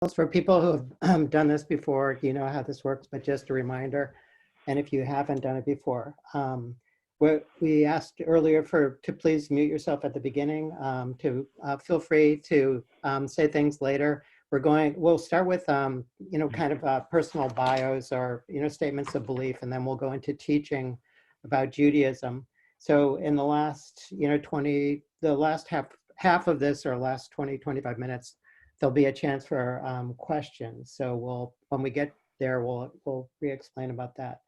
For people who have done this before, you know how this works, but just a reminder. And if you haven't done it before, we asked earlier to please mute yourself at the beginning, to feel free to say things later. We'll start with, kind of personal bios or, statements of belief, and then we'll go into teaching about Judaism. So in the last, the last half of this, or last 20, 25 minutes, there'll be a chance for questions. So when we get there, we'll re-explain about that.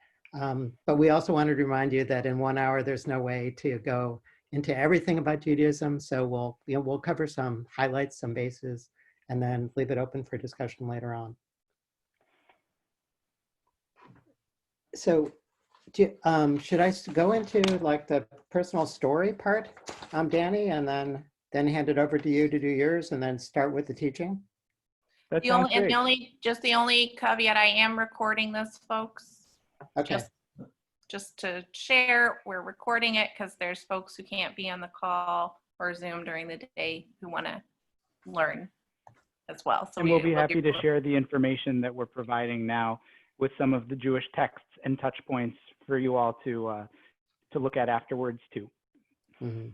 But we also wanted to remind you that in 1 hour, there's no way to go into everything about Judaism. So we'll cover some highlights, some bases, and then leave it open for discussion later on. So should I go into like the personal story part, Danny, and then hand it over to you to do yours, and then start with the teaching? The only caveat, I am recording this, folks. Okay. Just to share, we're recording it because there's folks who can't be on the call or Zoom during the day who want to learn as well. So we'll be happy to share the information that we're providing now with some of the Jewish texts and touch points for you all to look at afterwards too. Mm-hmm.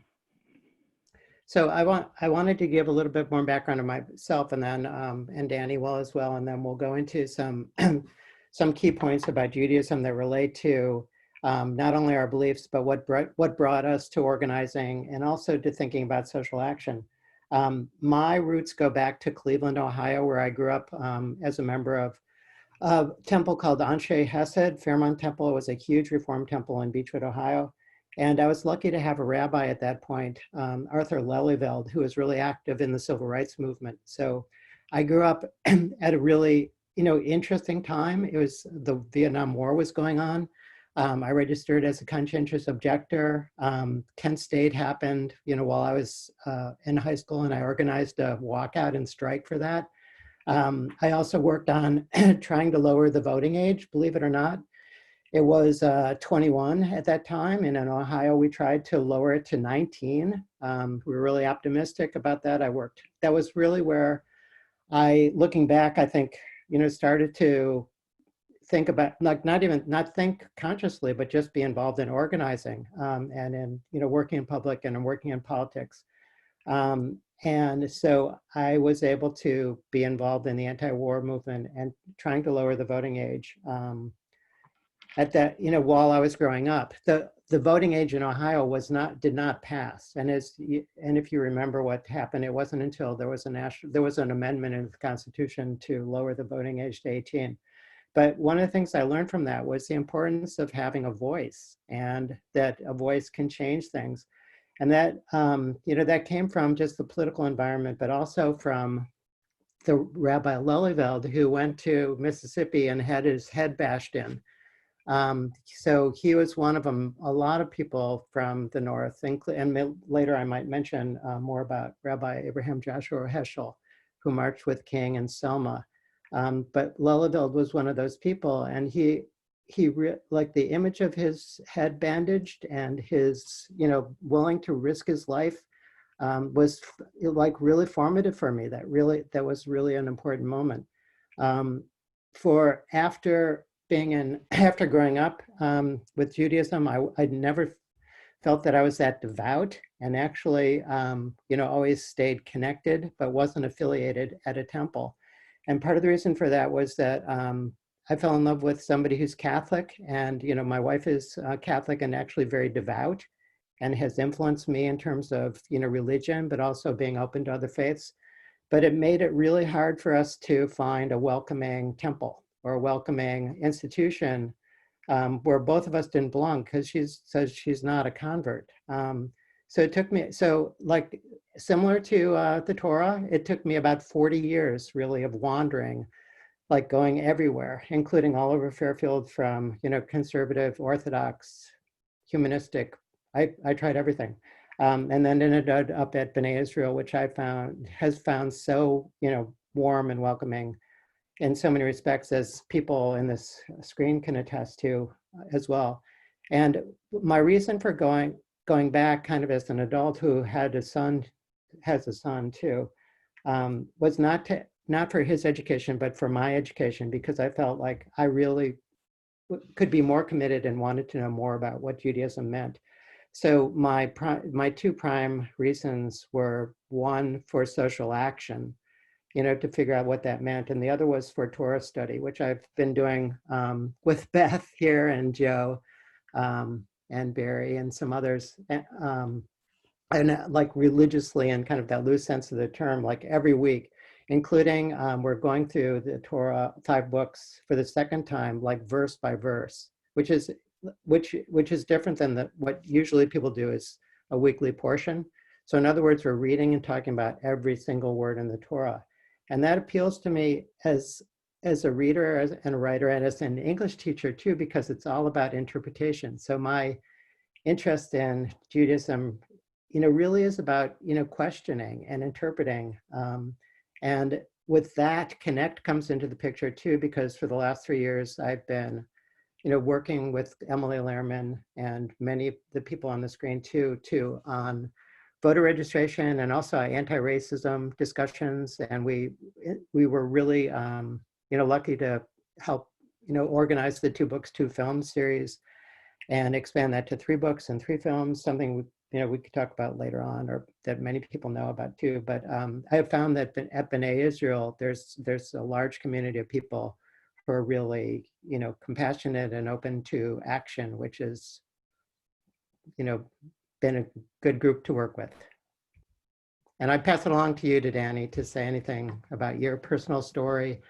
So I wanted to give a little bit more background on myself, and then and Danny will as well, and then we'll go into some some key points about Judaism that relate to not only our beliefs, but what brought us to organizing and also to thinking about social action. My roots go back to Cleveland, Ohio, where I grew up as a member of a temple called Anshe Hesed, Fairmont Temple. It was a huge Reform temple in Beechwood, Ohio. And I was lucky to have a rabbi at that point, Arthur Lelyveld, who was really active in the civil rights movement. So I grew up at a really, interesting time. It was the Vietnam War was going on. I registered as a conscientious objector. Kent State happened, while I was in high school, and I organized a walkout and strike for that. I also worked on trying to lower the voting age, believe it or not. It was 21 at that time, and in Ohio, we tried to lower it to 19. We were really optimistic about that. That was really where looking back, I think, started to think about, like, not think consciously, but just be involved in organizing and in, working in public and working in politics. And so I was able to be involved in the anti-war movement and trying to lower the voting age. At that, while I was growing up, the voting age in Ohio did not pass. And if you remember what happened, it wasn't until there was an amendment in the Constitution to lower the voting age to 18. But one of the things I learned from that was the importance of having a voice, and that a voice can change things. And that, that came from just the political environment, but also from the Rabbi Lelyveld, who went to Mississippi and had his head bashed in. So he was one of them. A lot of people from the North, and later I might mention more about Rabbi Abraham Joshua Heschel, who marched with King and Selma. But Lelyveld was one of those people, and he like the image of his head bandaged and his, willing to risk his life was like really formative for me. That was really an important moment. After growing up with Judaism, I'd never felt that I was that devout, and actually, always stayed connected, but wasn't affiliated at a temple. And part of the reason for that was that I fell in love with somebody who's Catholic, and my wife is Catholic and actually very devout, and has influenced me in terms of religion, but also being open to other faiths. But it made it really hard for us to find a welcoming temple or a welcoming institution where both of us didn't belong, because she says she's not a convert. So it took me, like similar to the Torah, it took me about 40 years really of wandering, like going everywhere, including all over Fairfield, from, conservative, Orthodox, humanistic. I tried everything. And then ended up at B'nai Israel, which has found so, warm and welcoming in so many respects, as people in this screen can attest to as well. And my reason for going back kind of as an adult who has a son too, was not not for his education, but for my education, because I felt like I really could be more committed and wanted to know more about what Judaism meant. So my two prime reasons were, one, for social action, to figure out what that meant. And the other was for Torah study, which I've been doing with Beth here and Joe and Barry and some others. And like religiously, in kind of that loose sense of the term, like every week, including we're going through the Torah 5 books for the second time, like verse by verse, which is different than what usually people do is a weekly portion. So in other words, we're reading and talking about every single word in the Torah. And that appeals to me as a reader and a writer and as an English teacher too, because it's all about interpretation. So my interest in Judaism, really is about, questioning and interpreting. And with that, CONNECT comes into the picture too, because for the last 3 years, I've been, working with Emily Lehrman and many of the people on the screen too, on voter registration and also anti-racism discussions. And we were really, lucky to help, organize the 2 books, 2 film series and expand that to 3 books and 3 films, something we could talk about later on, or that many people know about too. But I have found that at B'nai Israel, there's a large community of people who are really, compassionate and open to action, which has, been a good group to work with. And I pass it along to you, to Danny, to say anything about your personal story,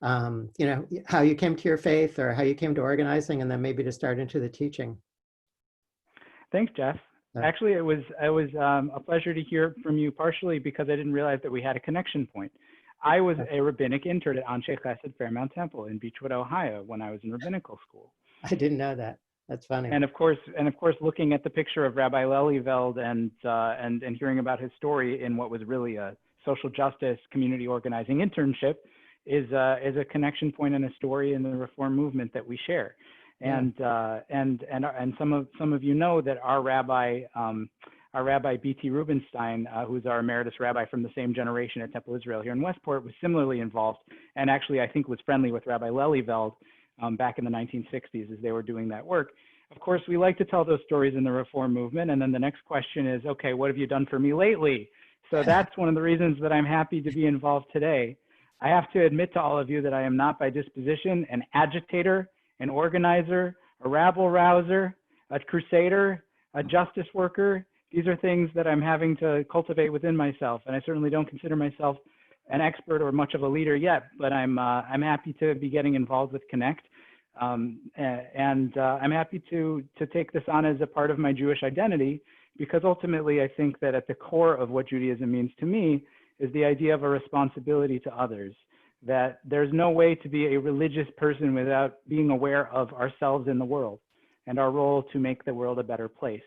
how you came to your faith or how you came to organizing, and then maybe to start into the teaching. Thanks, Jeff. Actually, it was a pleasure to hear from you, partially because I didn't realize that we had a connection point. I was a rabbinic intern at Anshe Chesed Fairmount Temple in Beechwood, Ohio, when I was in rabbinical school. I didn't know that. That's funny. And of course, looking at the picture of Rabbi Lelyveld and hearing about his story in what was really a social justice community organizing internship is a connection point and a story in the Reform movement that we share. And some of you know that our rabbi B.T. Rubenstein, who's our emeritus rabbi from the same generation at Temple Israel here in Westport, was similarly involved, and actually I think was friendly with Rabbi Lelyveld back in the 1960s as they were doing that work. Of course, we like to tell those stories in the Reform movement, and then the next question is, okay, what have you done for me lately? So that's one of the reasons that I'm happy to be involved today. I have to admit to all of you that I am not by disposition an agitator, an organizer, a rabble rouser, a crusader, a justice worker. These are things that I'm having to cultivate within myself, and I certainly don't consider myself an expert or much of a leader yet, but I'm happy to be getting involved with CONNECT, and I'm happy to take this on as a part of my Jewish identity, because ultimately I think that at the core of what Judaism means to me is the idea of a responsibility to others, that there's no way to be a religious person without being aware of ourselves in the world and our role to make the world a better place.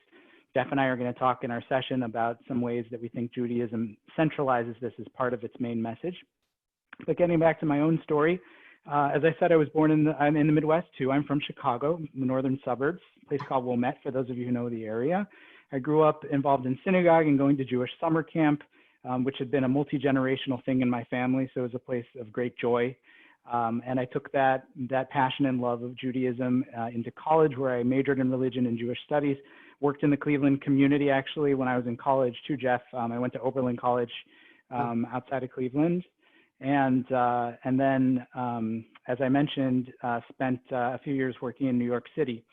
Jeff and I are going to talk in our session about some ways that we think Judaism centralizes this as part of its main message. But getting back to my own story, as I said, I was born in the Midwest too. I'm from Chicago, the northern suburbs, a place called Wilmette, for those of you who know the area. I grew up involved in synagogue and going to Jewish summer camp, which had been a multi-generational thing in my family, so it was a place of great joy. And I took that passion and love of Judaism into college, where I majored in religion and Jewish studies, worked in the Cleveland community actually when I was in college too, Jeff. I went to Oberlin College outside of Cleveland. And then, as I mentioned, spent a few years working in New York City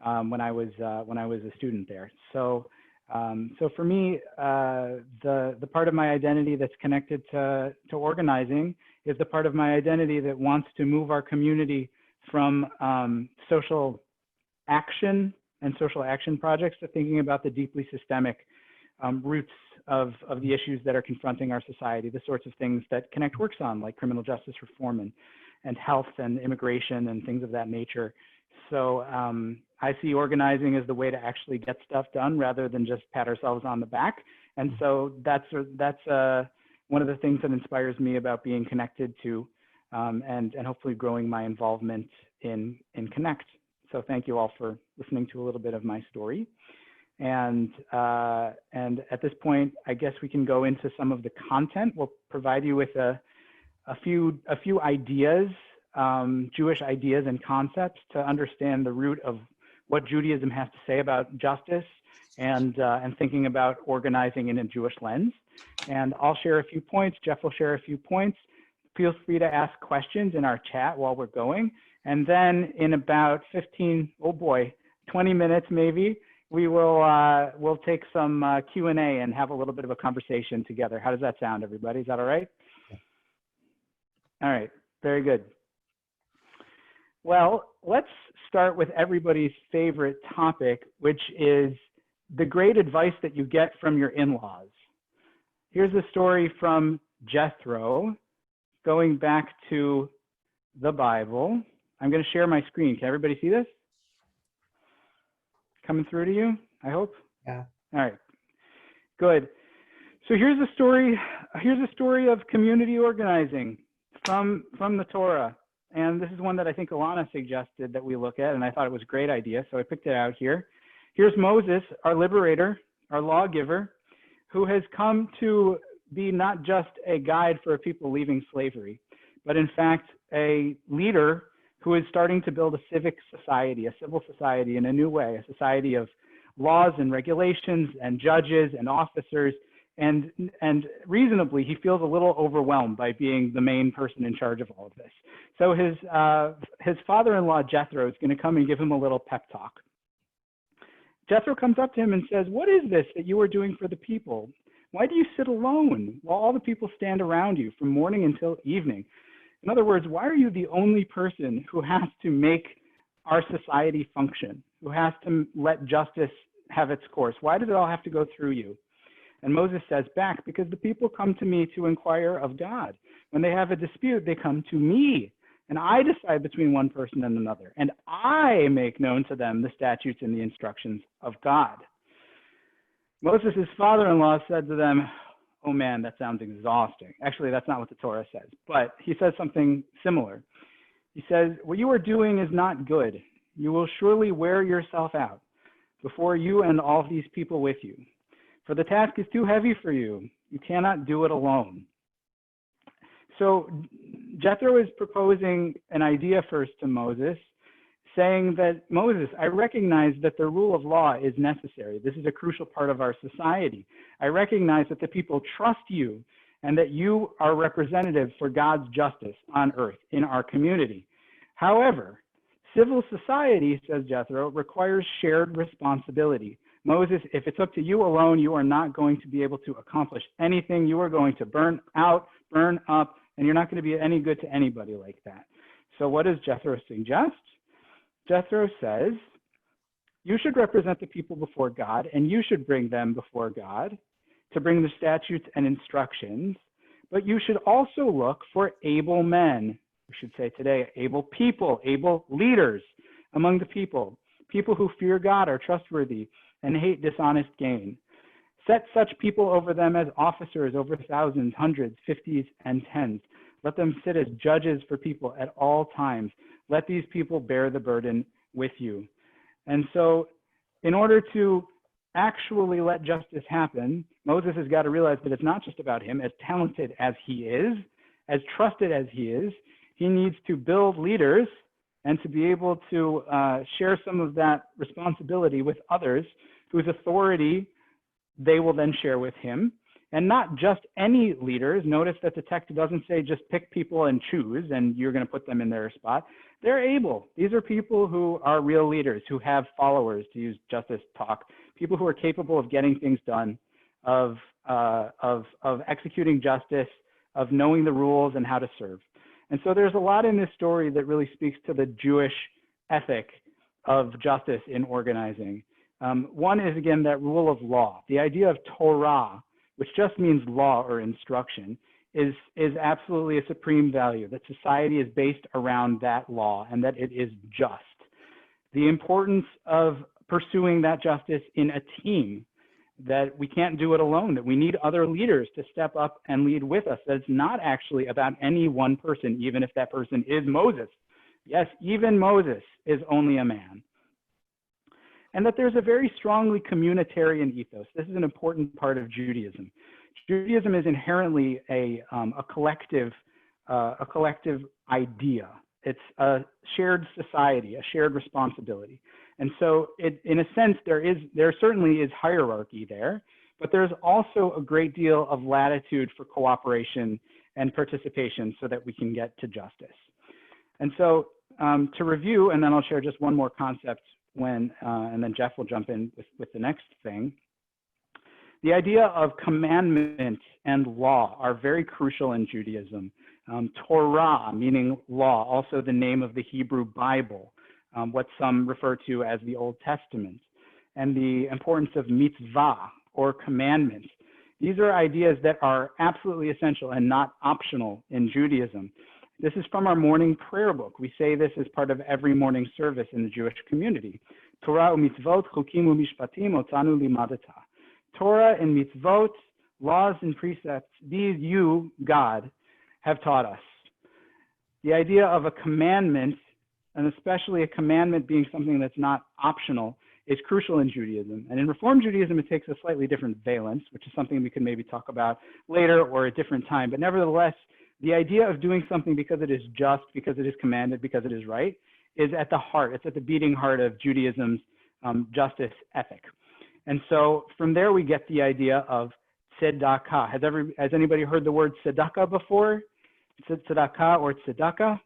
when I was a student there. So for me, the part of my identity that's connected to organizing is the part of my identity that wants to move our community from social action and social action projects to thinking about the deeply systemic roots of the issues that are confronting our society, the sorts of things that CONNECT works on, like criminal justice reform and health and immigration and things of that nature. So I see organizing as the way to actually get stuff done rather than just pat ourselves on the back. And so that's one of the things that inspires me about being connected to and hopefully growing my involvement in CONNECT. So thank you all for listening to a little bit of my story. And at this point, I guess we can go into some of the content. We'll provide you with a a few ideas, Jewish ideas and concepts to understand the root of what Judaism has to say about justice and thinking about organizing in a Jewish lens. And I'll share a few points. Jeff will share a few points. Feel free to ask questions in our chat while we're going. And then in about 20 minutes maybe, we will we'll take some Q&A and have a little bit of a conversation together. How does that sound, everybody? Is that all right? All right, very good. Well, let's start with everybody's favorite topic, which is the great advice that you get from your in-laws. Here's a story from Jethro, going back to the Bible. I'm going to share my screen. Can everybody see this? Coming through to you, I hope? Yeah. All right, good. So here's a story of community organizing from the Torah. And this is one that I think Alana suggested that we look at, and I thought it was a great idea, so I picked it out here. Here's Moses, our liberator, our lawgiver, who has come to be not just a guide for people leaving slavery, but in fact, a leader who is starting to build a civic society, a civil society in a new way, a society of laws and regulations and judges and officers. And reasonably, he feels a little overwhelmed by being the main person in charge of all of this. So his father-in-law, Jethro, is going to come and give him a little pep talk. Jethro comes up to him and says, "What is this that you are doing for the people? Why do you sit alone while all the people stand around you from morning until evening? In other words, why are you the only person who has to make our society function, who has to let justice have its course? Why does it all have to go through you?" And Moses says back, "Because the people come to me to inquire of God. When they have a dispute, they come to me, and I decide between one person and another, and I make known to them the statutes and the instructions of God." Moses' father-in-law said to them, "Oh man, that sounds exhausting." Actually, that's not what the Torah says, but he says something similar. He says, "What you are doing is not good. You will surely wear yourself out before you and all these people with you. For the task is too heavy for you. You cannot do it alone." So Jethro is proposing an idea first to Moses, saying that, "Moses, I recognize that the rule of law is necessary. This is a crucial part of our society. I recognize that the people trust you and that you are representative for God's justice on earth in our community. However, civil society," says Jethro, "requires shared responsibility. Moses, if it's up to you alone, you are not going to be able to accomplish anything. You are going to burn out, burn up, and you're not going to be any good to anybody like that." So what does Jethro suggest? Jethro says, "You should represent the people before God, and you should bring them before God to bring the statutes and instructions, but you should also look for able men," we should say today, able people, able leaders among the people who fear God, are trustworthy, and hate dishonest gain. Set such people over them as officers over thousands, hundreds, fifties, and tens. Let them sit as judges for people at all times. Let these people bear the burden with you. And so in order to actually let justice happen, Moses has got to realize that it's not just about him. As talented as he is, as trusted as he is, he needs to build leaders and to be able to share some of that responsibility with others whose authority they will then share with him. And not just any leaders. Notice that the text doesn't say just pick people and choose and you're going to put them in their spot. They're able. These are people who are real leaders, who have followers, to use justice talk, people who are capable of getting things done, of executing justice, of knowing the rules and how to serve. And so there's a lot in this story that really speaks to the Jewish ethic of justice in organizing. One is, again, that rule of law. The idea of Torah, which just means law or instruction, is absolutely a supreme value, that society is based around that law and that it is just. The importance of pursuing that justice in a team, that we can't do it alone, that we need other leaders to step up and lead with us, that it's not actually about any one person, even if that person is Moses. Yes, even Moses is only a man. And that there's a very strongly communitarian ethos. This is an important part of Judaism. Judaism is inherently a collective a collective idea. It's a shared society, a shared responsibility. And so in a sense, there certainly is hierarchy there, but there's also a great deal of latitude for cooperation and participation so that we can get to justice. And so to review, and then I'll share just one more concept and then Jeff will jump in with the next thing. The idea of commandment and law are very crucial in Judaism. Torah, meaning law, also the name of the Hebrew Bible, what some refer to as the Old Testament, and the importance of mitzvah, or commandment. These are ideas that are absolutely essential and not optional in Judaism. This is from our morning prayer book. We say this as part of every morning service in the Jewish community. Torah u'mitzvot, chukim u'mishpatim, otanu limadata. Torah and mitzvot, laws and precepts, these you, God, have taught us. The idea of a commandment, and especially a commandment being something that's not optional, is crucial in Judaism. And in Reform Judaism, it takes a slightly different valence, which is something we can maybe talk about later or a different time. But nevertheless, the idea of doing something because it is just, because it is commanded, because it is right, is at the heart. It's at the beating heart of Judaism's justice ethic. And so from there, we get the idea of tzedakah. Has anybody heard the word tzedakah before? Tzedakah or tzedakah?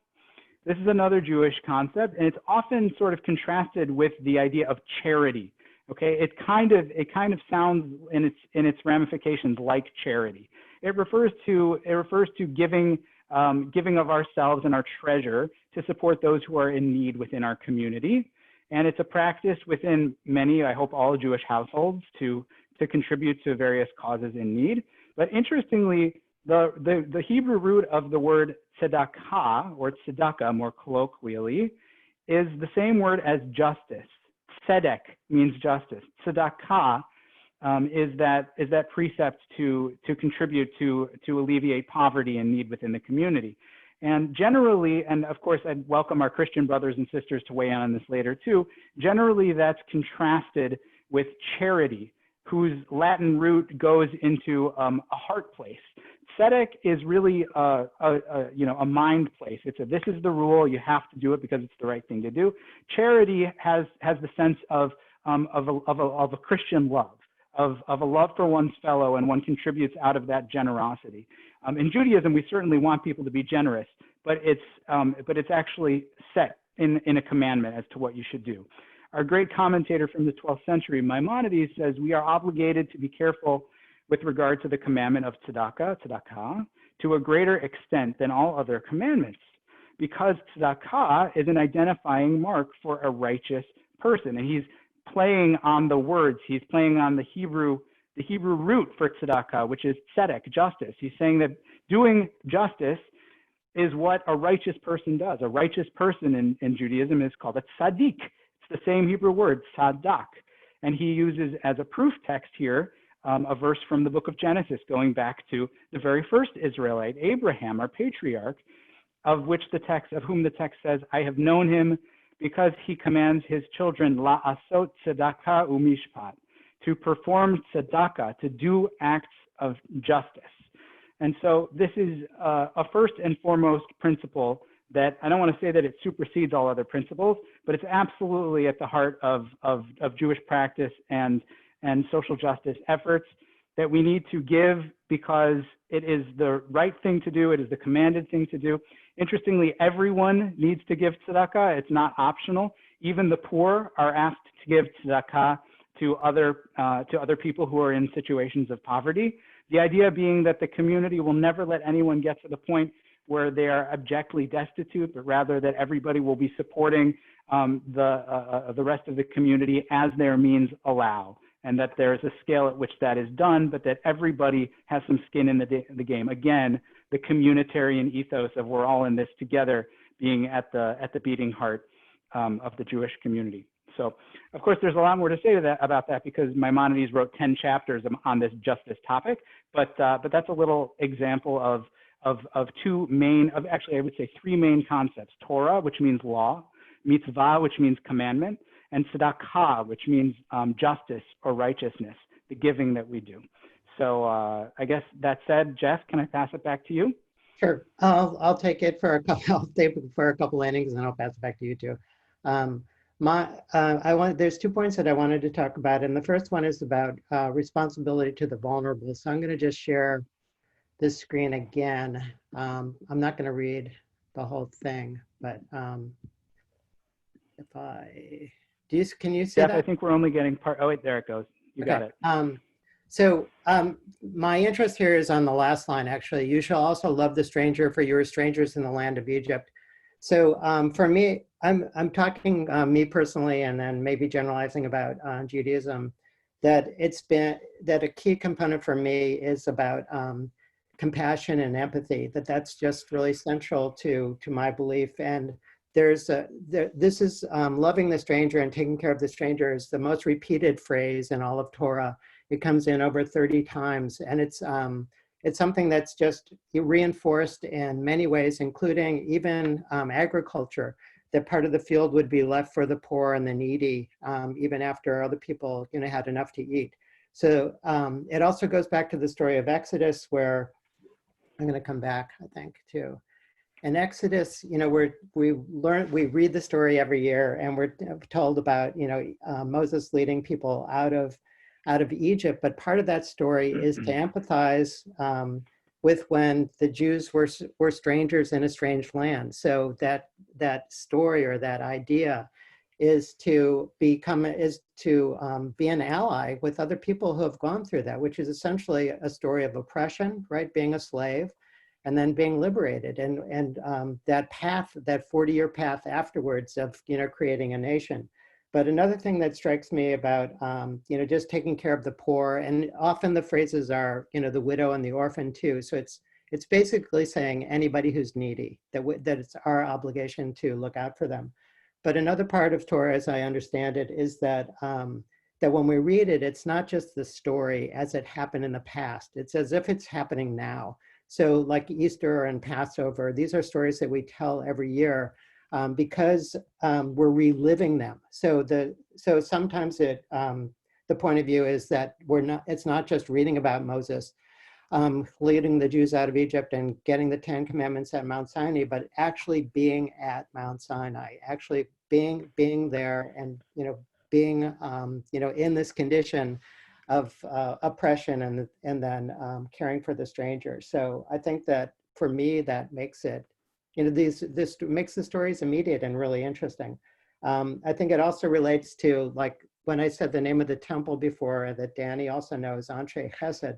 This is another Jewish concept, and it's often sort of contrasted with the idea of charity. Okay, it kind of sounds in its ramifications like charity. It refers to giving of ourselves and our treasure to support those who are in need within our community, and it's a practice within many, I hope all Jewish households, to contribute to various causes in need. But interestingly, the Hebrew root of the word tzedakah, or tzedakah more colloquially, is the same word as justice. Tzedek means justice. Tzedakah is that precept to contribute to alleviate poverty and need within the community. And generally, and of course I'd welcome our Christian brothers and sisters to weigh in on this later too, generally that's contrasted with charity, whose Latin root goes into a heart place. Tzedek is really a mind place. It's this is the rule, you have to do it because it's the right thing to do. Charity has the sense of a Christian love, of a love for one's fellow, and one contributes out of that generosity. In Judaism, we certainly want people to be generous, but it's actually set in a commandment as to what you should do. Our great commentator from the 12th century, Maimonides, says we are obligated to be careful with regard to the commandment of tzedakah, to a greater extent than all other commandments, because tzedakah is an identifying mark for a righteous person. And he's playing on the words, he's playing on the Hebrew root for tzedakah, which is tzedek, justice. He's saying that doing justice is what a righteous person does. A righteous person in Judaism is called a tzaddik. It's the same Hebrew word, tzadak. And he uses as a proof text here a verse from the book of Genesis, going back to the very first Israelite, Abraham, our patriarch, of whom the text says, I have known him because he commands his children, la'asot tzedakah u'mishpat, to perform tzedakah, to do acts of justice. And so this is a first and foremost principle that I don't want to say that it supersedes all other principles, but it's absolutely at the heart of Jewish practice and social justice efforts, that we need to give because it is the right thing to do. It is the commanded thing to do. Interestingly, everyone needs to give tzedakah. It's not optional. Even the poor are asked to give tzedakah to other people who are in situations of poverty. The idea being that the community will never let anyone get to the point where they are abjectly destitute, but rather that everybody will be supporting the rest of the community as their means allow, and that there's a scale at which that is done, but that everybody has some skin in the game. Again, the communitarian ethos of we're all in this together being at the beating heart of the Jewish community. So, of course, there's a lot more to say about that because Maimonides wrote 10 chapters on just this topic, but that's a little example of two main, actually I would say three main concepts: Torah, which means law; mitzvah, which means commandment; and tzedakah, which means justice or righteousness, the giving that we do. So I guess that said, Jeff, can I pass it back to you? Sure. I'll take it for a couple. I'll take it for a couple landings, and then I'll pass it back to you two. Um, there's 2 points that I wanted to talk about, and the first one is about responsibility to the vulnerable. So I'm going to just share this screen again. I'm not going to read the whole thing, but if I can you see Jeff, that? I think we're only getting part. Oh wait, there it goes. You got it. My interest here is on the last line, actually. You shall also love the stranger, for you are strangers in the land of Egypt. So for me, I'm talking me personally, and then maybe generalizing about Judaism, that that a key component for me is about compassion and empathy, that's just really central to my belief. And this is loving the stranger and taking care of the stranger is the most repeated phrase in all of Torah. It comes in over 30 times, and it's something that's just reinforced in many ways, including even agriculture, that part of the field would be left for the poor and the needy, even after other people had enough to eat. So it also goes back to the story of Exodus, where I'm going to come back, I think, too. In Exodus, we read the story every year, and we're told about Moses leading people out of Egypt. But part of that story is to empathize with when the Jews were strangers in a strange land. So that story, or that idea, is to be an ally with other people who have gone through that, which is essentially a story of oppression, right? Being a slave, and then being liberated, and that path, that 40-year path afterwards of creating a nation. But another thing that strikes me about just taking care of the poor, and often the phrases are the widow and the orphan too. So it's basically saying anybody who's needy, that it's our obligation to look out for them. But another part of Torah, as I understand it, is that that when we read it, it's not just the story as it happened in the past. It's as if it's happening now. So like Easter and Passover, these are stories that we tell every year because we're reliving them. So sometimes the point of view is that it's not just reading about Moses leading the Jews out of Egypt and getting the 10 Commandments at Mount Sinai, but actually being at Mount Sinai, actually being there, and being in this condition of oppression, and then caring for the stranger. So I think that for me, that makes it, this makes the stories immediate and really interesting. I think it also relates to, like when I said the name of the temple before, that Danny also knows, Anshe Chesed,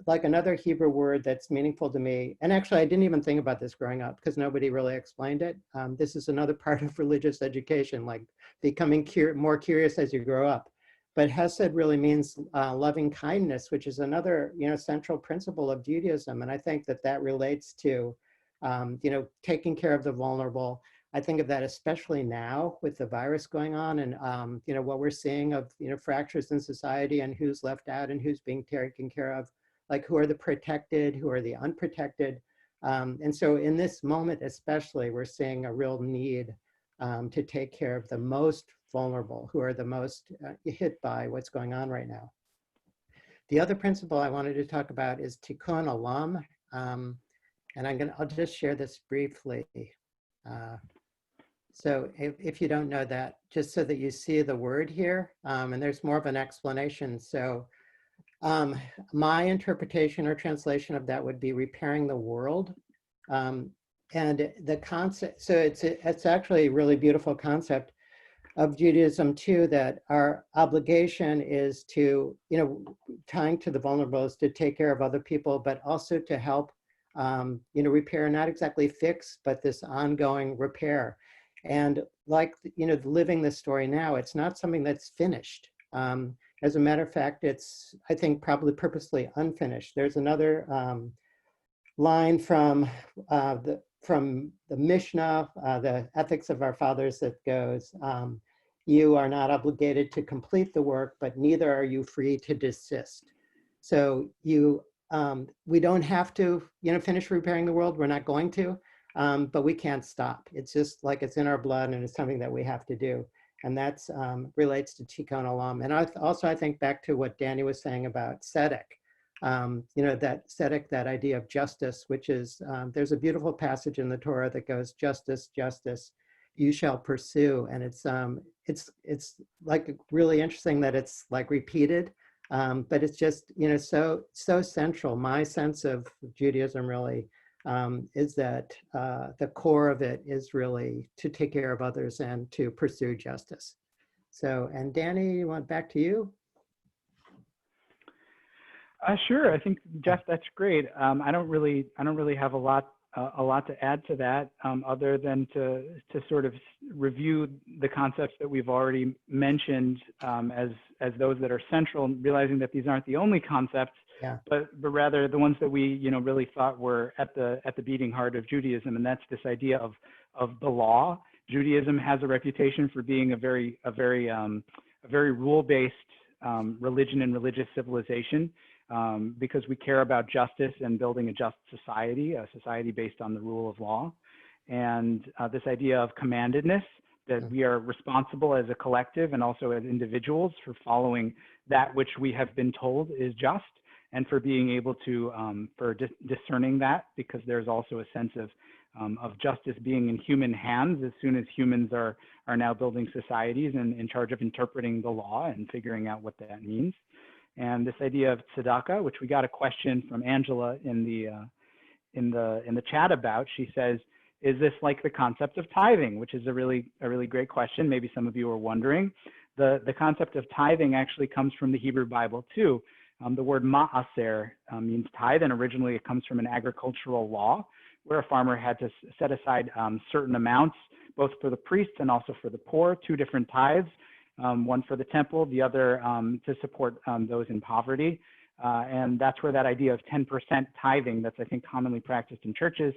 like another Hebrew word that's meaningful to me. And actually, I didn't even think about this growing up because nobody really explained it. This is another part of religious education, like becoming more curious as you grow up. But Hesed really means loving kindness, which is another central principle of Judaism. And I think that relates to taking care of the vulnerable. I think of that especially now with the virus going on, and what we're seeing of fractures in society, and who's left out and who's being taken care of, like who are the protected, who are the unprotected. And so in this moment especially, we're seeing a real need to take care of the most vulnerable, who are the most hit by what's going on right now. The other principle I wanted to talk about is Tikkun Olam, and I'll just share this briefly. So if you don't know that, just so that you see the word here, and there's more of an explanation. So my interpretation or translation of that would be repairing the world. And the concept, so it's actually a really beautiful concept of Judaism too, that our obligation is to, tying to the vulnerable, is to take care of other people, but also to help, repair, not exactly fix, but this ongoing repair. And like, living this story now, it's not something that's finished. As a matter of fact, it's, I think, probably purposely unfinished. There's another line from the Mishnah, the Ethics of Our Fathers, that goes, you are not obligated to complete the work, but neither are you free to desist. So we don't have to, finish repairing the world. We're not going to, but we can't stop. It's just like it's in our blood, and it's something that we have to do. And that's relates to Tikkun Olam. And I think back to what Danny was saying about tzedek, that tzedek, that idea of justice, which is, there's a beautiful passage in the Torah that goes, justice, justice, you shall pursue. And it's like really interesting that it's like repeated, but it's just, so central. My sense of Judaism really is that the core of it is really to take care of others and to pursue justice. So, and Danny, you want back to you? Sure. I think, Jeff, that's great. I don't really have a lot to add to that, other than to sort of review the concepts that we've already mentioned, as those that are central, realizing that these aren't the only concepts, Yeah. but rather the ones that we really thought were at the beating heart of Judaism, and that's this idea of the law. Judaism has a reputation for being a very rule-based religion and religious civilization. Because we care about justice and building a just society, a society based on the rule of law. And this idea of commandedness, that we are responsible as a collective and also as individuals for following that which we have been told is just, and for being able to, for discerning that, because there's also a sense of justice being in human hands as soon as humans are now building societies and in charge of interpreting the law and figuring out what that means. And this idea of tzedakah, which we got a question from Angela in the chat about. She says, "Is this like the concept of tithing?" Which is a really great question. Maybe some of you are wondering. The concept of tithing actually comes from the Hebrew Bible too. The word ma'aser means tithe, and originally it comes from an agricultural law where a farmer had to set aside certain amounts, both for the priests and also for the poor, 2 different tithes. One for the temple, the other to support those in poverty. And that's where that idea of 10% tithing that's, I think, commonly practiced in churches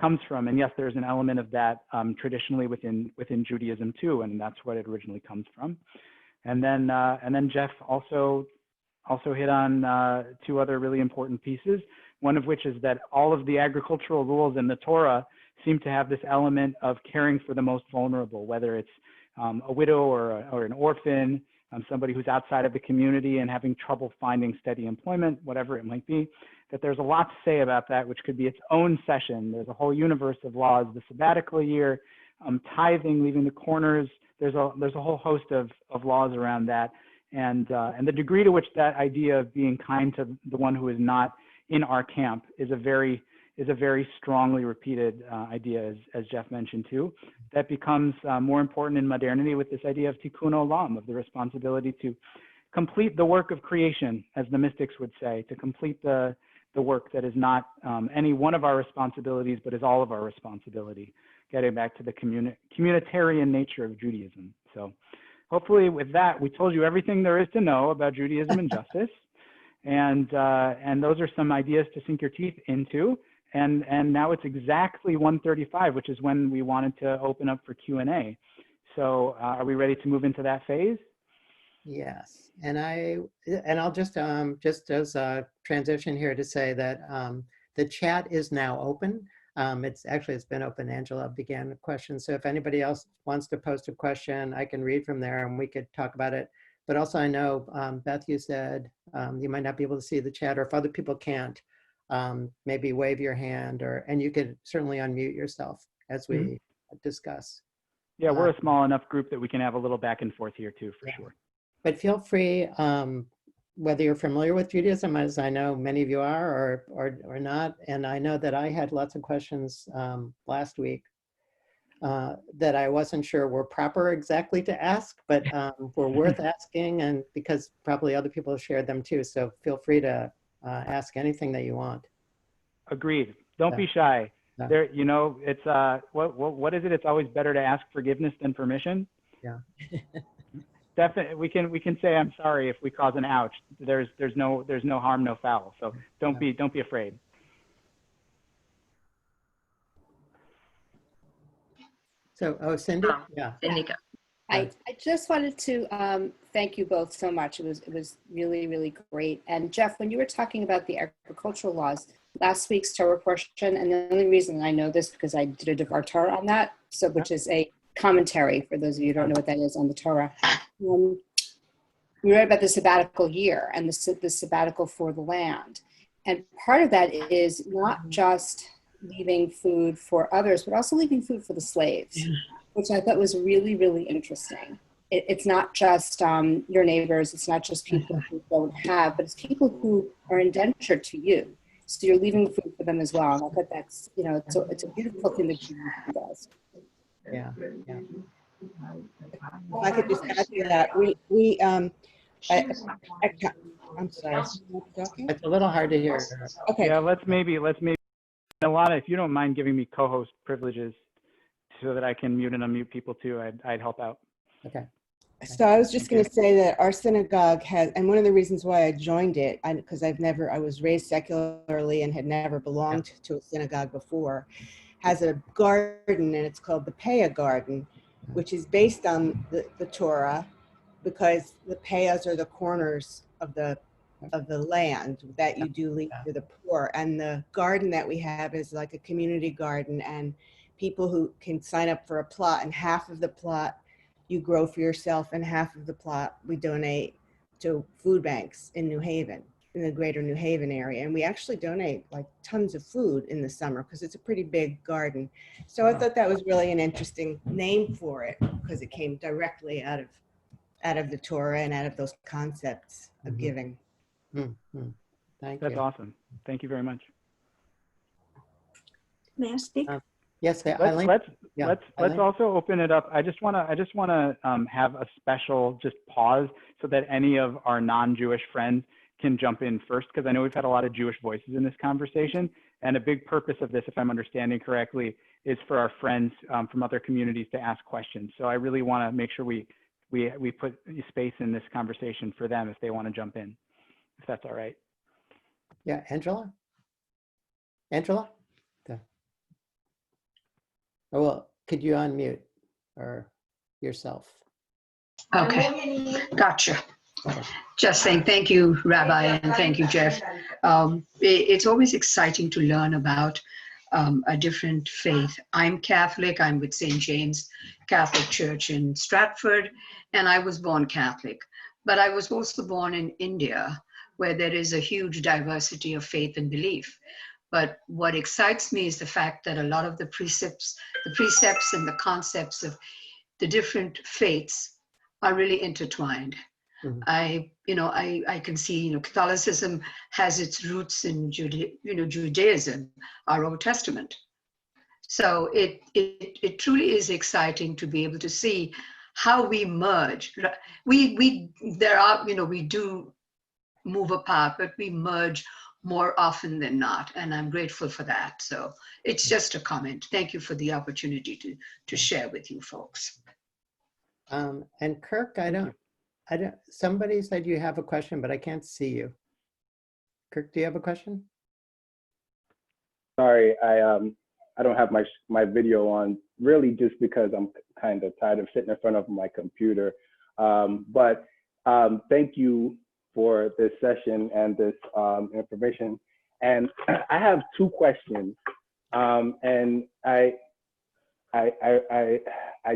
comes from. And yes, there's an element of that traditionally within Judaism too, and that's what it originally comes from. And then Jeff also hit on 2 other really important pieces, one of which is that all of the agricultural rules in the Torah seem to have this element of caring for the most vulnerable, whether it's a widow or an orphan, somebody who's outside of the community and having trouble finding steady employment, whatever it might be, that there's a lot to say about that, which could be its own session. There's a whole universe of laws, the sabbatical year, tithing, leaving the corners. There's a whole host of laws around that. And the degree to which that idea of being kind to the one who is not in our camp is a very strongly repeated idea, as Jeff mentioned too, that becomes more important in modernity with this idea of tikkun olam, of the responsibility to complete the work of creation, as the mystics would say, to complete the work that is not any one of our responsibilities, but is all of our responsibility, getting back to the communitarian nature of Judaism. So hopefully with that, we told you everything there is to know about Judaism and justice. And those are some ideas to sink your teeth into. And now it's exactly 1:35, which is when we wanted to open up for Q&A. So are we ready to move into that phase? Yes, and I'll just as a transition here to say that the chat is now open. It's been open. Angela began the question. So if anybody else wants to post a question, I can read from there and we could talk about it. But also I know, Beth, you said you might not be able to see the chat, or if other people can't, maybe wave your hand, and you could certainly unmute yourself as we discuss. Yeah, we're a small enough group that we can have a little back and forth here too, for sure. But feel free, whether you're familiar with Judaism, as I know many of you are, or not. And I know that I had lots of questions last week that I wasn't sure were proper exactly to ask, but were worth asking, and because probably other people have shared them too. So feel free to ask anything that you want. Agreed. Don't be shy. Yeah. There, it's what is it? It's always better to ask forgiveness than permission. Yeah. Definitely, we can say I'm sorry if we cause an ouch. There's no harm, no foul. So don't be afraid. So, Cindy? Yeah. Cindy, go. I just wanted to thank you both so much. It was really, really great. And Jeff, when you were talking about the agricultural laws, last week's Torah portion, and the only reason I know this because I did a Devar Torah on that, so which is a commentary for those of you who don't know what that is on the Torah. we read about the sabbatical year and the sabbatical for the land. And part of that is not just leaving food for others, but also leaving food for the slaves, which I thought was really, really interesting. It's not just your neighbors, it's not just people who don't have, but it's people who are indentured to you. So you're leaving food for them as well. And I thought that's, you know, it's a beautiful thing that Judaism does. Yeah, yeah. If I could just add to that, I'm sorry. Talking? It's a little hard to hear. Yeah, Okay. let's maybe, Alana, if you don't mind giving me co-host privileges so that I can mute and unmute people too, I'd help out. Okay. So I was just going to say that our synagogue has, and one of the reasons why I joined it, because I was raised secularly and had never belonged to a synagogue before, has a garden, and it's called the Peah Garden, which is based on the Torah, because the payas are the corners of the land that you do leave to the poor. And the garden that we have is like a community garden, and people who can sign up for a plot, and half of the plot you grow for yourself, and half of the plot we donate to food banks in New Haven, in the greater New Haven area. And we actually donate like tons of food in the summer because it's a pretty big garden. So I thought that was really an interesting name for it, because it came directly out of the Torah and out of those concepts of giving. Mm-hmm. Thank That's you. awesome. Thank you very much. May I speak? Yes, Let's Eileen? also open it up. I just want to have a special just pause so that any of our non-Jewish friends can jump in first, because I know we've had a lot of Jewish voices in this conversation, and a big purpose of this, if I'm understanding correctly, is for our friends from other communities to ask questions. So I really want to make sure we put space in this conversation for them if they want to jump in, if that's all right. Yeah, Angela? Angela? Oh, well, could you unmute or yourself? Okay, gotcha. Okay. Just saying thank you, Rabbi, and thank you, Jeff. It's always exciting to learn about a different faith. I'm Catholic. I'm with St. James Catholic Church in Stratford, and I was born Catholic. But I was also born in India, where there is a huge diversity of faith and belief. But what excites me is the fact that a lot of the precepts and the concepts of the different faiths are really intertwined. Mhm. I can see, Catholicism has its roots in Judaism, our Old Testament. So it truly is exciting to be able to see how we merge. We do move apart, but we merge more often than not, and I'm grateful for that. So it's just a comment. Thank you for the opportunity to share with you folks. And Kirk, somebody said you have a question, but I can't see you. Kirk, do you have a question? Sorry, I don't have my video on, really just because I'm kind of tired of sitting in front of my computer. But thank you for this session and this information. And I have two questions. And I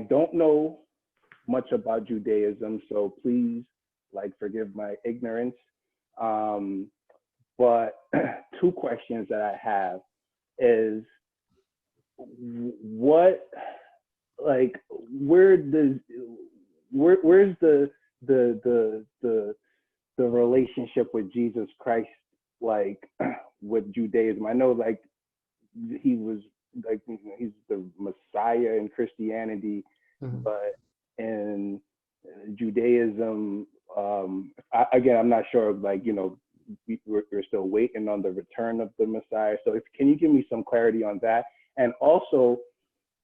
don't know much about Judaism, so please forgive my ignorance. But two questions that I have is where's the relationship with Jesus Christ with Judaism? I know he was he's the Messiah in Christianity, but in Judaism, again, I'm not sure, we're still waiting on the return of the Messiah. So can you give me some clarity on that? And also,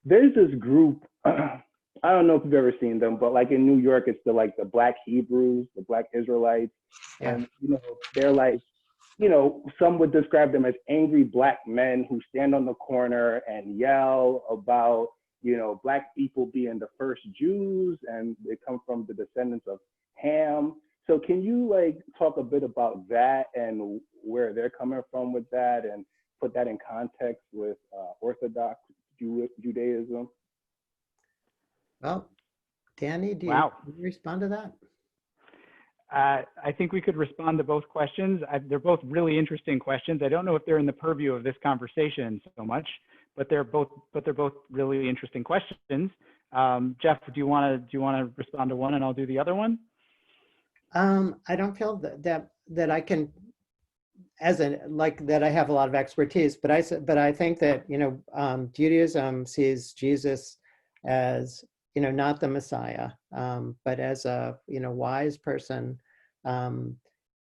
there's this group, I don't know if you've ever seen them, but in New York, it's the Black Hebrews, the Black Israelites. Yeah. And, they're some would describe them as angry Black men who stand on the corner and yell about, Black people being the first Jews, and they come from the descendants of Ham. So can you talk a bit about that and where they're coming from with that, and put that in context with Orthodox Judaism? Well, Danny, do you Wow. respond to that? I think we could respond to both questions. They're both really interesting questions. I don't know if they're in the purview of this conversation so much, but they're both really interesting questions. Jeff, do you want to respond to one and I'll do the other one? I don't feel that I can, that I have a lot of expertise, but I think that, Judaism sees Jesus as, not the Messiah, but as a, wise person,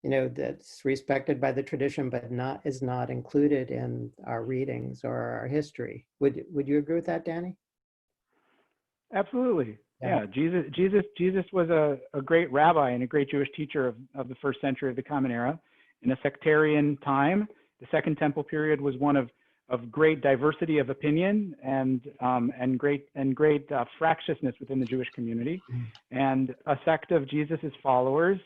that's respected by the tradition, but is not included in our readings or our history. Would you agree with that, Danny? Absolutely. Yeah. Jesus was a great rabbi and a great Jewish teacher of the first century of the Common Era. In a sectarian time, the Second Temple period was one of great diversity of opinion and great fractiousness within the Jewish community. And a sect of Jesus's followers,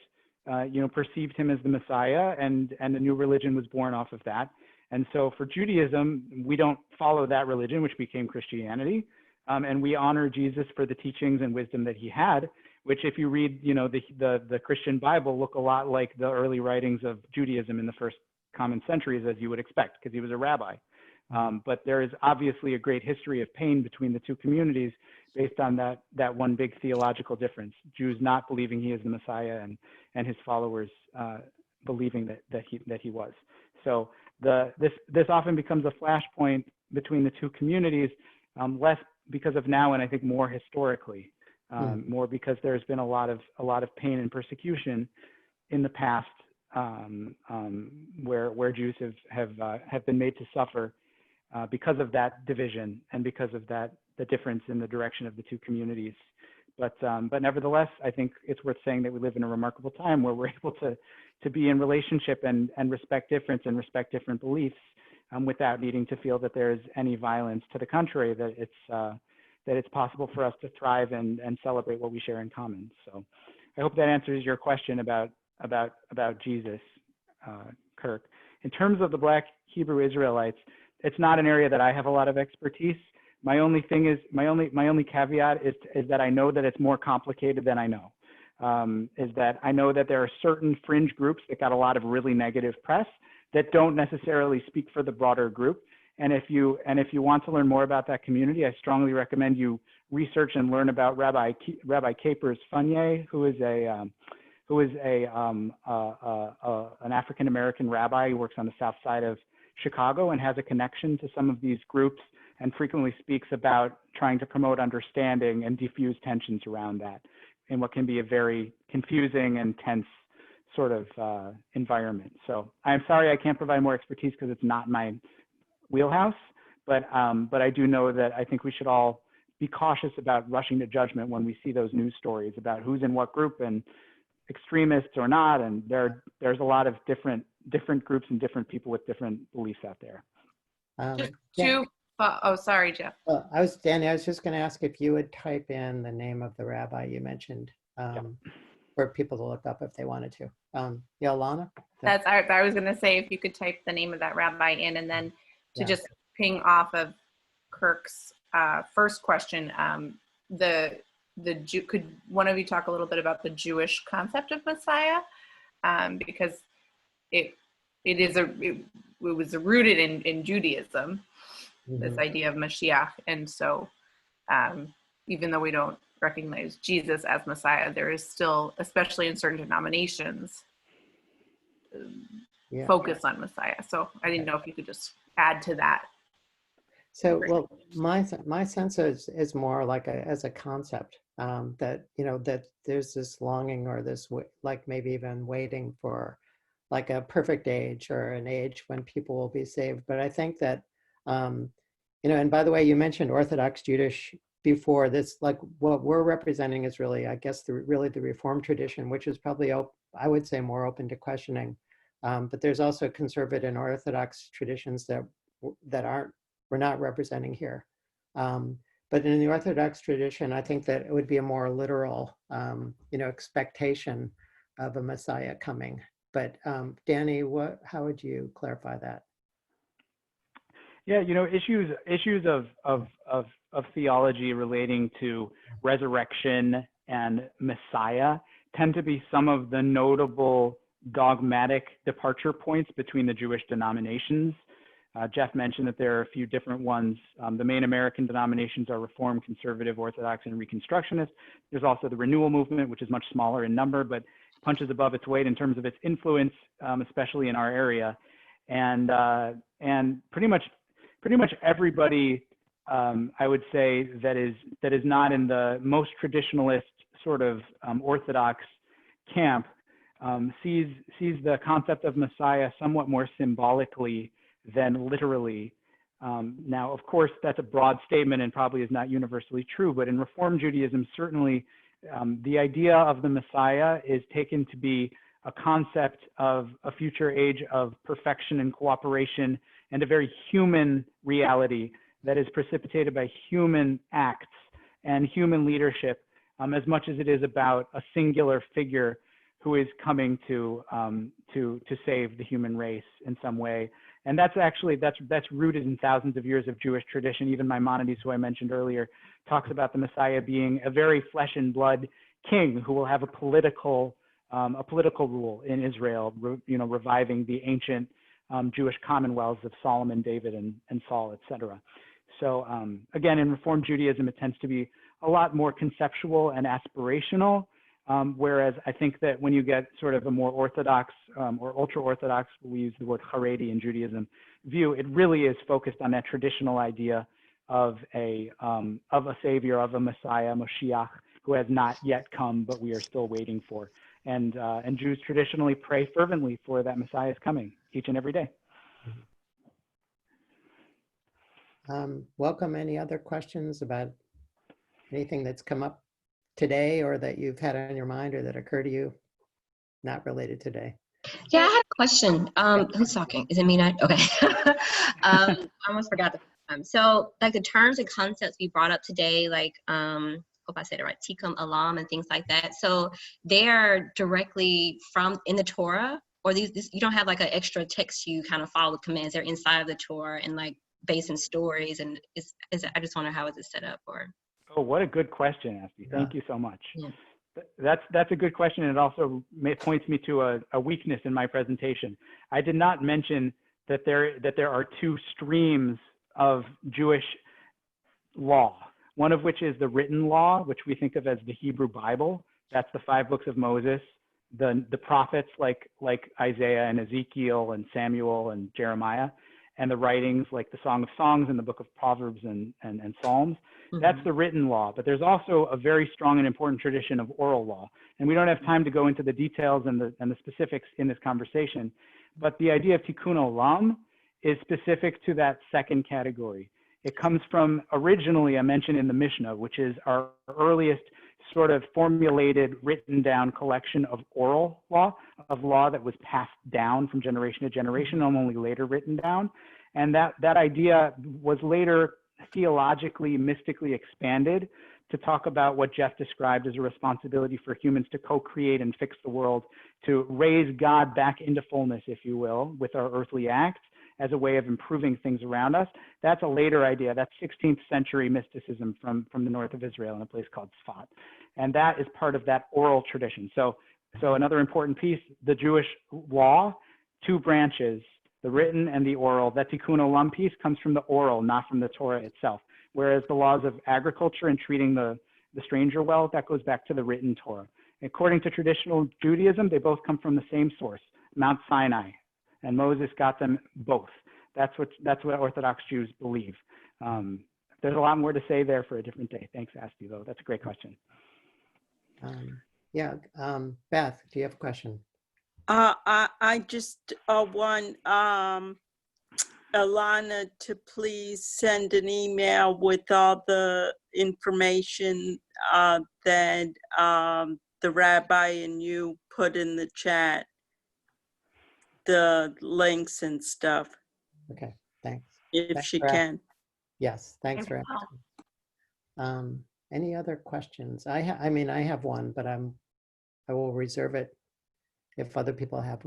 perceived him as the Messiah, and a new religion was born off of that. And so for Judaism, we don't follow that religion, which became Christianity. And we honor Jesus for the teachings and wisdom that he had, which if you read, the Christian Bible, look a lot like the early writings of Judaism in the first common centuries, as you would expect, because he was a rabbi. But there is obviously a great history of pain between the two communities based on that one big theological difference. Jews not believing he is the Messiah and his followers believing that he was. So this often becomes a flashpoint between the two communities, less because of now and I think more historically, more because there's been a lot of pain and persecution in the past, where Jews have been made to suffer because of that division and because of the difference in the direction of the two communities. But nevertheless, I think it's worth saying that we live in a remarkable time where we're able to be in relationship and respect difference and respect different beliefs, without needing to feel that there's any violence. To the contrary, that it's possible for us to thrive and celebrate what we share in common. So I hope that answers your question about Jesus, Kirk. In terms of the Black Hebrew Israelites, it's not an area that I have a lot of expertise. My only caveat is that I know that it's more complicated than I know. Is that I know that there are certain fringe groups that got a lot of really negative press that don't necessarily speak for the broader group. And if you want to learn more about that community, I strongly recommend you research and learn about Rabbi Capers Funyeh, who is an African American rabbi who works on the south side of Chicago and has a connection to some of these groups and frequently speaks about trying to promote understanding and diffuse tensions around that in what can be a very confusing and tense sort of environment. So I'm sorry I can't provide more expertise because it's not my wheelhouse, but I do know that I think we should all be cautious about rushing to judgment when we see those news stories about who's in what group and extremists or not. And there's a lot of different groups and different people with different beliefs out there. Sorry, Jeff. Well, Danny, I was just going to ask if you would type in the name of the rabbi you mentioned, for people to look up if they wanted to. Lana? I was going to say, if you could type the name of that rabbi in, and then to just ping off of Kirk's first question, could one of you talk a little bit about the Jewish concept of Messiah? Because it was rooted in Judaism, this idea of Mashiach. And so even though we don't recognize Jesus as Messiah, there is still, especially in certain denominations, focus on Messiah. So I didn't know if you could just add to that. So, well, my sense is more like as a concept, that, that there's this longing or this, like maybe even waiting for like a perfect age or an age when people will be saved. But I think that, and by the way, you mentioned Orthodox Jewish before. This, like what we're representing is really, I guess, the Reformed tradition, which is probably, I would say, more open to questioning. But there's also conservative and Orthodox traditions that we're not representing here. But in the Orthodox tradition, I think that it would be a more literal, expectation of a Messiah coming. But Danny, how would you clarify that? Yeah, issues of theology relating to resurrection and Messiah tend to be some of the notable dogmatic departure points between the Jewish denominations. Jeff mentioned that there are a few different ones. The main American denominations are Reformed, Conservative, Orthodox, and Reconstructionist. There's also the Renewal Movement, which is much smaller in number, but punches above its weight in terms of its influence, especially in our area. And pretty much everybody, I would say, that is not in the most traditionalist sort of Orthodox camp sees the concept of Messiah somewhat more symbolically than literally. Now, of course, that's a broad statement and probably is not universally true, but in Reform Judaism, certainly the idea of the Messiah is taken to be a concept of a future age of perfection and cooperation and a very human reality that is precipitated by human acts and human leadership, as much as it is about a singular figure who is coming to save the human race in some way. And that's rooted in thousands of years of Jewish tradition. Even Maimonides, who I mentioned earlier, talks about the Messiah being a very flesh and blood king who will have a political rule in Israel, reviving the ancient Jewish commonwealths of Solomon, David, and Saul, etc. So again, in Reform Judaism, it tends to be a lot more conceptual and aspirational. Whereas I think that when you get sort of a more Orthodox or ultra-Orthodox, we use the word Haredi in Judaism, view, it really is focused on that traditional idea of a savior, of a Messiah, Moshiach, who has not yet come, but we are still waiting for. And Jews traditionally pray fervently for that Messiah's coming each and every day. Welcome. Any other questions about anything that's come up today or that you've had on your mind or that occurred to you, not related today? Yeah, I had a question. Who's talking? Is it me now? Okay. I almost forgot the so like the terms and concepts we brought up today, like hope I said it right, Tikkun Olam and things like that. So they are directly from in the Torah, or these you don't have like an extra text you kind of follow the commands. They're inside of the Torah and like based in stories. And I just wonder how is it set up or. Oh, what a good question, Asti. Thank you so much. Yeah. That's a good question, and it also points me to a weakness in my presentation. I did not mention that there are two streams of Jewish law. One of which is the written law, which we think of as the Hebrew Bible. That's the 5 books of Moses, the prophets like Isaiah and Ezekiel and Samuel and Jeremiah, and the writings like the Song of Songs and the Book of Proverbs and Psalms. Mm-hmm. That's the written law, but there's also a very strong and important tradition of oral law. And we don't have time to go into the details and the specifics in this conversation, but the idea of Tikkun Olam is specific to that second category. It comes from originally, I mentioned in the Mishnah, which is our earliest sort of formulated, written down collection of oral law, of law that was passed down from generation to generation, and only later written down. And that idea was later theologically, mystically expanded to talk about what Jeff described as a responsibility for humans to co-create and fix the world, to raise God back into fullness, if you will, with our earthly acts as a way of improving things around us. That's a later idea. That's 16th century mysticism from the north of Israel in a place called Sfat. And that is part of that oral tradition. So another important piece, the Jewish law, 2 branches, the written and the oral. That Tikkun Olam piece comes from the oral, not from the Torah itself. Whereas the laws of agriculture and treating the stranger well, that goes back to the written Torah. According to traditional Judaism, they both come from the same source, Mount Sinai. And Moses got them both. That's what Orthodox Jews believe. There's a lot more to say there for a different day. Thanks, Asti, though. That's a great question. Beth, do you have a question? I just want Alana to please send an email with all the information that the rabbi and you put in the chat, the links and stuff. Okay, thanks. If she can. Yes, thanks for asking. Any other questions? I have one, but I will reserve it if other people have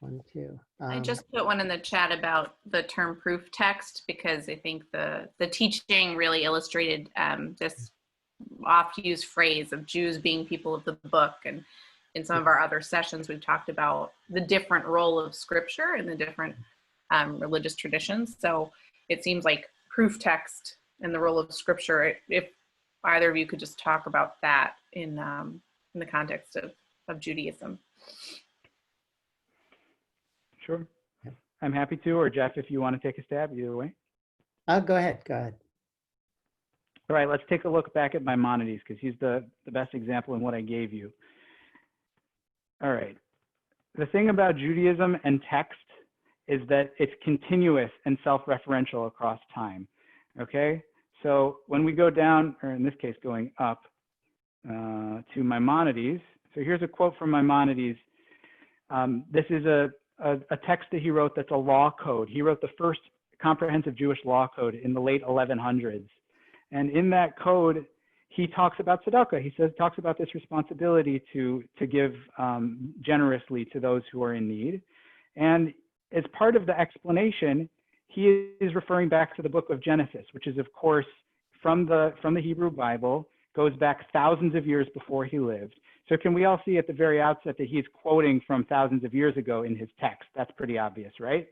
one too. I just put one in the chat about the term proof text because I think the teaching really illustrated this oft-used phrase of Jews being people of the book. And in some of our other sessions, we've talked about the different role of scripture and the different religious traditions. So it seems like proof text and the role of scripture, if either of you could just talk about that in the context of Judaism. Sure. I'm happy to, or Jeff, if you want to take a stab, either way. Go ahead. All right, let's take a look back at Maimonides, because he's the best example in what I gave you. All right. The thing about Judaism and text is that it's continuous and self-referential across time. Okay? So when we go down, or in this case, going up to Maimonides. So here's a quote from Maimonides. This is a text that he wrote that's a law code. He wrote the first comprehensive Jewish law code in the late 1100s. And in that code, he talks about tzedakah. He talks about this responsibility to give generously to those who are in need. And as part of the explanation, he is referring back to the book of Genesis, which is, of course, from the Hebrew Bible, goes back thousands of years before he lived. So can we all see at the very outset that he's quoting from thousands of years ago in his text? That's pretty obvious, right?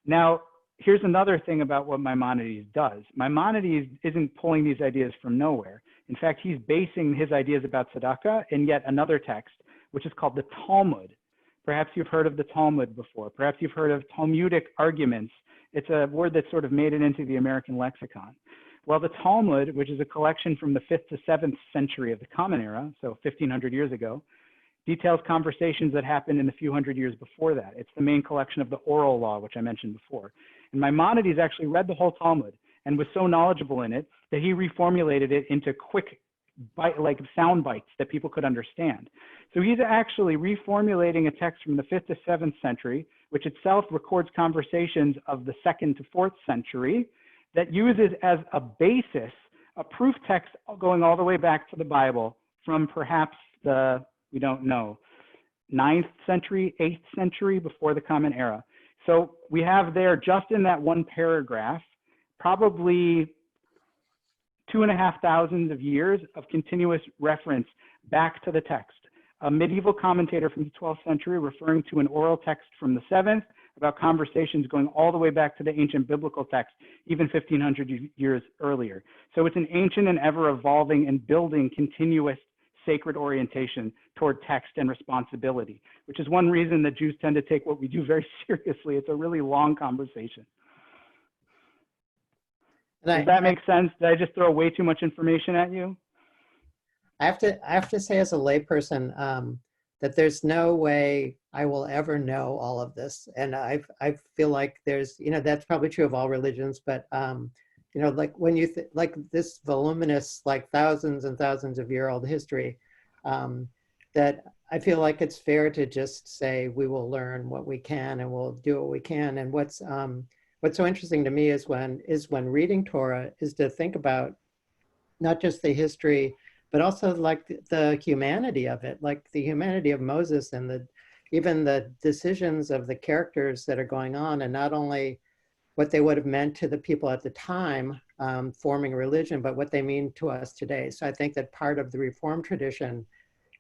Now, here's another thing about what Maimonides does. Maimonides isn't pulling these ideas from nowhere. In fact, he's basing his ideas about tzedakah in yet another text, which is called the Talmud. Perhaps you've heard of the Talmud before. Perhaps you've heard of Talmudic arguments. It's a word that sort of made it into the American lexicon. Well, the Talmud, which is a collection from the 5th to 7th century of the Common Era, so 1500 years ago, details conversations that happened in the few hundred years before that. It's the main collection of the oral law, which I mentioned before. And Maimonides actually read the whole Talmud and was so knowledgeable in it that he reformulated it into quick, like sound bites that people could understand. So he's actually reformulating a text from the 5th to 7th century, which itself records conversations of the 2nd to 4th century, that uses as a basis a proof text going all the way back to the Bible from perhaps the, we don't know, 9th century, 8th century before the Common Era. So we have there, just in that one paragraph, probably 2,500 of years of continuous reference back to the text. A medieval commentator from the 12th century referring to an oral text from the 7th about conversations going all the way back to the ancient biblical text, even 1,500 years earlier. So it's an ancient and ever evolving and building continuous sacred orientation toward text and responsibility, which is one reason that Jews tend to take what we do very seriously. It's a really long conversation. Does that make sense? Did I just throw way too much information at you? I have to say, as a layperson, that there's no way I will ever know all of this. And I feel like there's, that's probably true of all religions, but like when you like this voluminous, like thousands and thousands of year old history, that I feel like it's fair to just say we will learn what we can and we'll do what we can. And what's so interesting to me is when reading Torah is to think about not just the history, but also like the humanity of it, like the humanity of Moses and even the decisions of the characters that are going on, and not only what they would have meant to the people at the time forming a religion, but what they mean to us today. So I think that part of the Reform tradition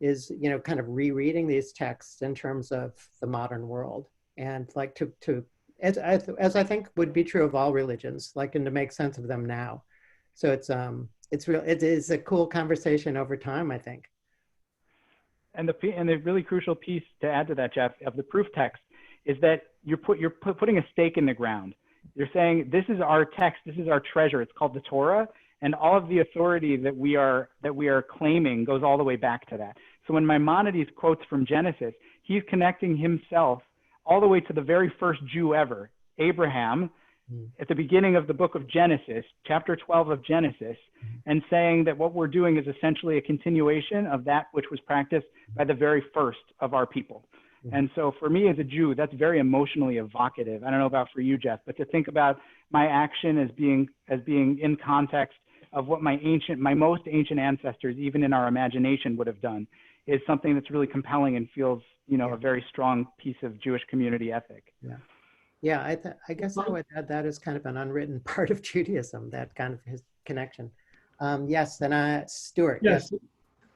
is, kind of rereading these texts in terms of the modern world, and like as I think would be true of all religions, like, and to make sense of them now. So it is a cool conversation over time, I think. And the really crucial piece to add to that, Jeff, of the proof text is that you're putting a stake in the ground. You're saying, this is our text, this is our treasure. It's called the Torah, and all of the authority that we are claiming goes all the way back to that. So when Maimonides quotes from Genesis, he's connecting himself all the way to the very first Jew ever, Abraham, at the beginning of the book of Genesis, chapter 12 of Genesis, and saying that what we're doing is essentially a continuation of that which was practiced by the very first of our people. And so for me as a Jew, that's very emotionally evocative. I don't know about for you, Jeff, but to think about my action as being in context of what my most ancient ancestors, even in our imagination, would have done, is something that's really compelling and feels, a very strong piece of Jewish community ethic. Yeah. Yeah, I guess I would add that as kind of an unwritten part of Judaism, that kind of his connection. Yes, and Stuart. Yes,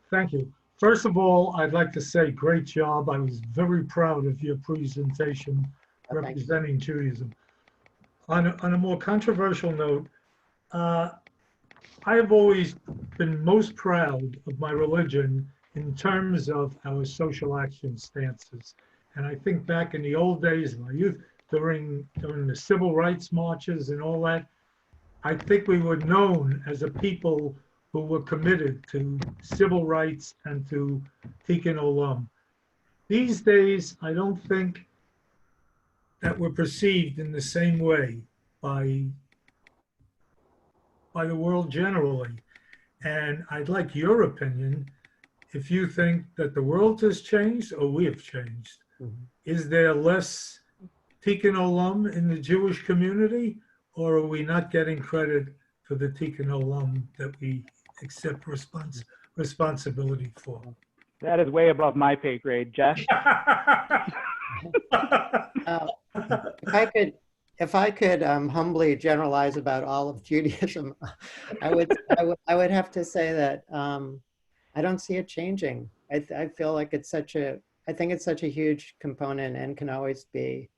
thank you. First of all, I'd like to say great job. I was very proud of your presentation Oh, thank you. representing Judaism. On a more controversial note, I have always been most proud of my religion in terms of our social action stances. And I think back in the old days of my youth, during the civil rights marches and all that, I think we were known as a people who were committed to civil rights and to Tikkun Olam. These days, I don't think that we're perceived in the same way by the world generally. And I'd like your opinion if you think that the world has changed or we have changed. Mhm. Is there less Tikkun Olam in the Jewish community, or are we not getting credit for the Tikkun Olam that we accept responsibility for? That is way above my pay grade, Jeff. If I could humbly generalize about all of Judaism, I would have to say that I don't see it changing. I feel like I think it's such a huge component and can always be,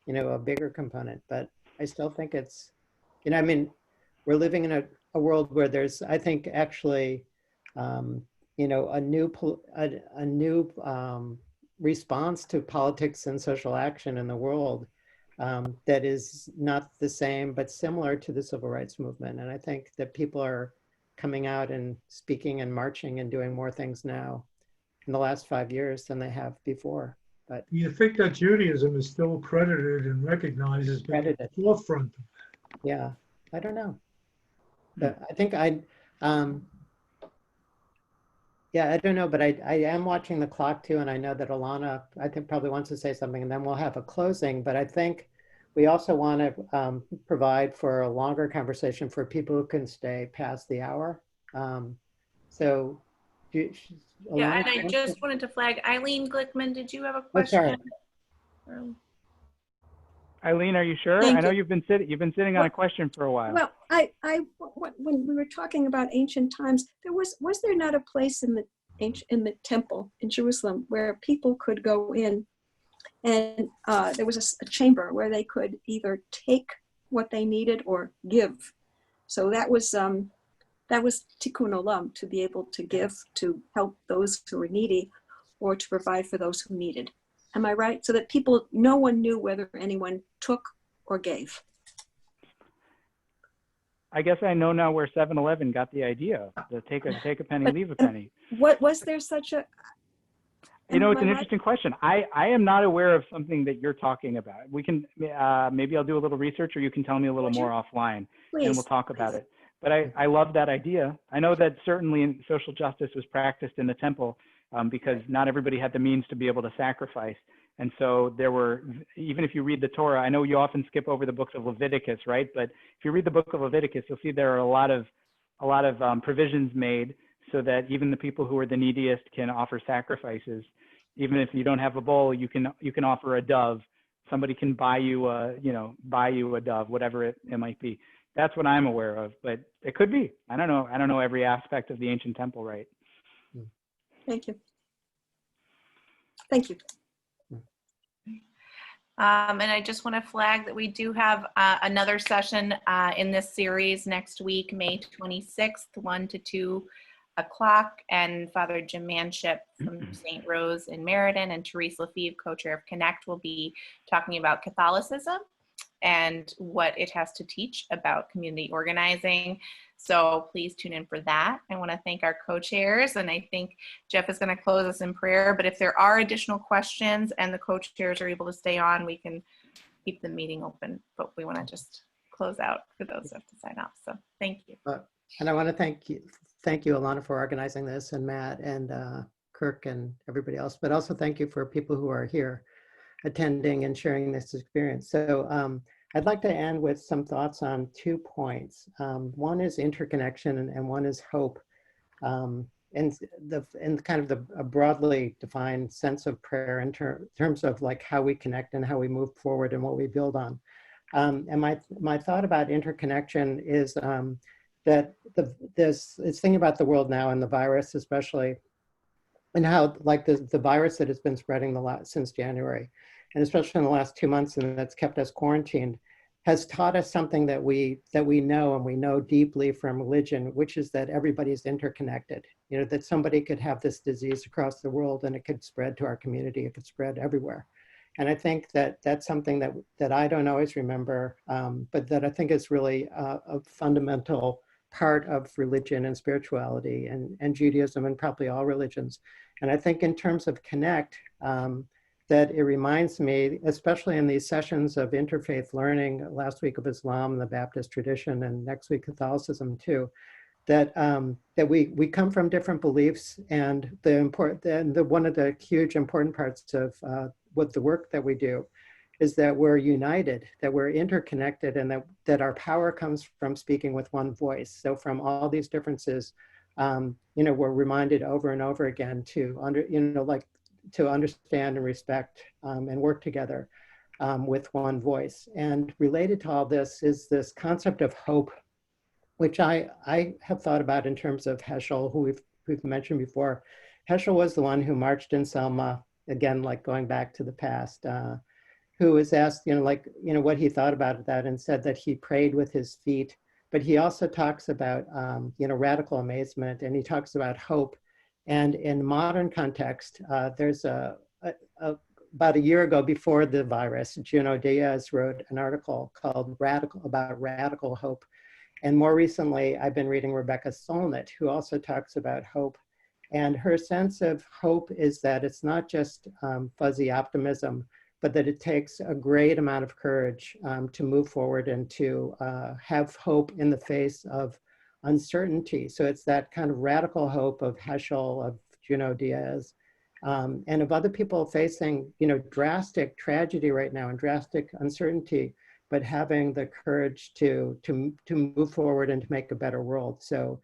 a bigger component. But I still think it's, I mean, we're living in a world where there's, I think, actually, a new response to politics and social action in the world that is not the same, but similar to the civil rights movement. And I think that people are coming out and speaking and marching and doing more things now in the last 5 years than they have before. But Do you think that Judaism is still credited and recognized as being at the forefront of that? Yeah, I don't know. But I think yeah, I don't know, but I am watching the clock too, and I know that Alana, I think, probably wants to say something, and then we'll have a closing. But I think we also want to provide for a longer conversation for people who can stay past the hour. So, Yeah, Alana, and I just wanted to flag, Eileen Glickman, did you have a oh, question? sorry. Eileen, are you sure? Thank I know you. you've been sitting on a question for a while. Well, when we were talking about ancient times, was there not a place in the temple in Jerusalem where people could go in, and there was a chamber where they could either take what they needed or give. So that was Tikkun Olam, to be able to give, to help those who were needy, or to provide for those who needed. Am I right? So that no one knew whether anyone took or gave. I guess I know now where 7-Eleven got the idea to take a penny, leave a penny. What was there such a? It's an interesting question. I am not aware of something that you're talking about. We can maybe I'll do a little research, or you can tell me a little more offline, and we'll talk about it. But I love that idea. I know that certainly social justice was practiced in the temple because not everybody had the means to be able to sacrifice. And so there were, even if you read the Torah, I know you often skip over the books of Leviticus, right? But if you read the book of Leviticus, you'll see there are a lot of provisions made so that even the people who are the neediest can offer sacrifices. Even if you don't have a bull, you can offer a dove. Somebody can buy you a dove, whatever it might be. That's what I'm aware of, but it could be. I don't know every aspect of the ancient temple, right? Thank you. Thank you. And I just want to flag that we do have another session in this series next week, May 26th, 1 to 2 o'clock. And Father Jim Manship from St. Rose in Meriden and Therese Lefebvre, co-chair of CONECT, will be talking about Catholicism and what it has to teach about community organizing. So please tune in for that. I want to thank our co-chairs, and I think Jeff is going to close us in prayer. But if there are additional questions and the co-chairs are able to stay on, we can keep the meeting open. But we want to just close out for those who have to sign off. So thank you. And I want to thank you, Alana, for organizing this, and Matt and Kirk and everybody else. But also thank you for people who are here attending and sharing this experience. So I'd like to end with some thoughts on 2 points. One is interconnection, and one is hope, and kind of a broadly defined sense of prayer in terms of like how we connect and how we move forward and what we build on. And my thought about interconnection is that it's thinking about the world now and the virus especially, and how like the virus that has been spreading since January, and especially in the last 2 months, and that's kept us quarantined, has taught us something that we know, and we know deeply from religion, which is that everybody's interconnected. You know, that somebody could have this disease across the world and it could spread to our community, it could spread everywhere. And I think that that's something that I don't always remember, but that I think is really a fundamental part of religion and spirituality and Judaism and probably all religions. And I think in terms of CONNECT, that it reminds me, especially in these sessions of interfaith learning, last week of Islam and the Baptist tradition, and next week Catholicism too, that that we come from different beliefs, and one of the huge important parts of what the work that we do is that we're united, that we're interconnected, and that our power comes from speaking with one voice. So from all these differences, you know, we're reminded over and over again to understand and respect and work together with one voice. And related to all this is this concept of hope, which I have thought about in terms of Heschel, who we've mentioned before. Heschel was the one who marched in Selma, again, like going back to the past, who was asked, what he thought about that, and said that he prayed with his feet. But he also talks about, radical amazement, and he talks about hope. And in modern context, there's about a year ago, before the virus, Juno Diaz wrote an article called about radical hope. And more recently, I've been reading Rebecca Solnit, who also talks about hope. And her sense of hope is that it's not just fuzzy optimism, but that it takes a great amount of courage to move forward and to have hope in the face of uncertainty. So it's that kind of radical hope of Heschel, of Juno Diaz, and of other people facing, drastic tragedy right now and drastic uncertainty, but having the courage to move forward and to make a better world. So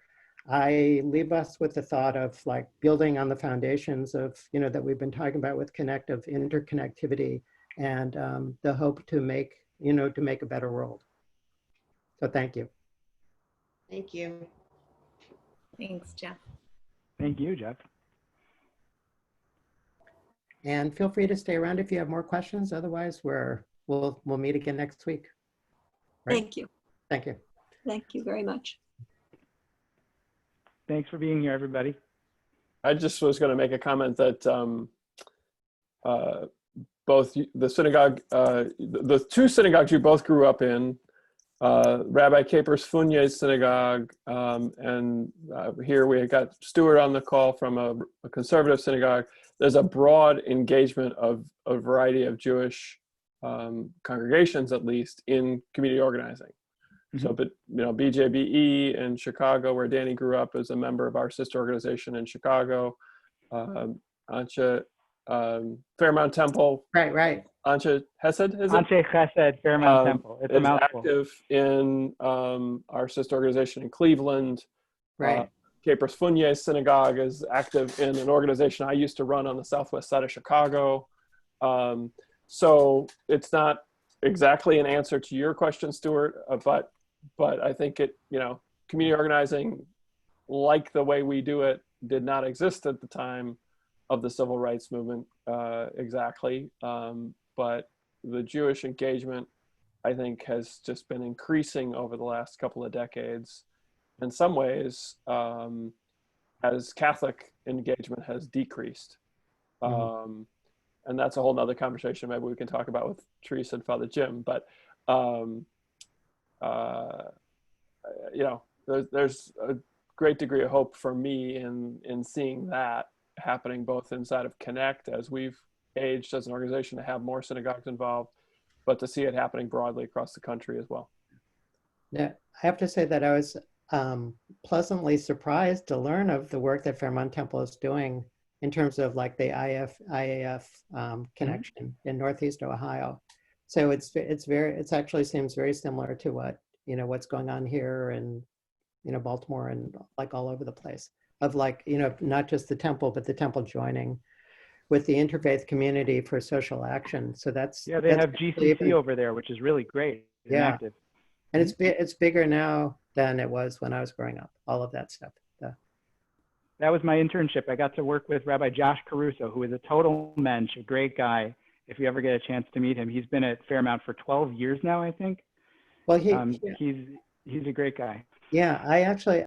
I leave us with the thought of like building on the foundations of, that we've been talking about with CONNECT, of interconnectivity and the hope to make, to make a better world. So thank you. Thank you. Thanks, Jeff. Thank you, Jeff. And feel free to stay around if you have more questions. Otherwise, we'll meet again next week. Right? Thank you. Thank you. Thank you very much. Thanks for being here, everybody. I just was going to make a comment that both the synagogue, the two synagogues you both grew up in, Rabbi Capers Fugnier's synagogue, and here we got Stuart on the call from a conservative synagogue. There's a broad engagement of a variety of Jewish congregations, at least, in community organizing. So, but BJBE in Chicago, where Danny grew up, is a member of our sister organization in Chicago. Anshe Fairmount Temple. Right. Anshe Hesed, is it? Anshe Chesed Fairmount Temple. It's a mouthful. Active in our sister organization in Cleveland. Right. Capers Funye Synagogue is active in an organization I used to run on the southwest side of Chicago. So it's not exactly an answer to your question, Stuart, but I think it, community organizing, like the way we do it, did not exist at the time of the civil rights movement exactly. But the Jewish engagement, I think, has just been increasing over the last couple of decades. In some ways, as Catholic engagement has decreased. And that's a whole nother conversation maybe we can talk about with Teresa and Father Jim. But there's a great degree of hope for me in seeing that happening both inside of CONNECT, as we've aged as an organization to have more synagogues involved, but to see it happening broadly across the country as well. Yeah, I have to say that I was pleasantly surprised to learn of the work that Fairmount Temple is doing in terms of like the IAF connection in Northeast Ohio. So it actually seems very similar to what, what's going on here in, Baltimore and like all over the place, of like, not just the temple, but the temple joining with the interfaith community for social action. So they have GCC over there, which is really great. Yeah. Active. And it's bigger now than it was when I was growing up. All of that stuff. That was my internship. I got to work with Rabbi Josh Caruso, who is a total mensch, a great guy. If you ever get a chance to meet him, he's been at Fairmount for 12 years now, I think. Well, He's a great guy. yeah, I actually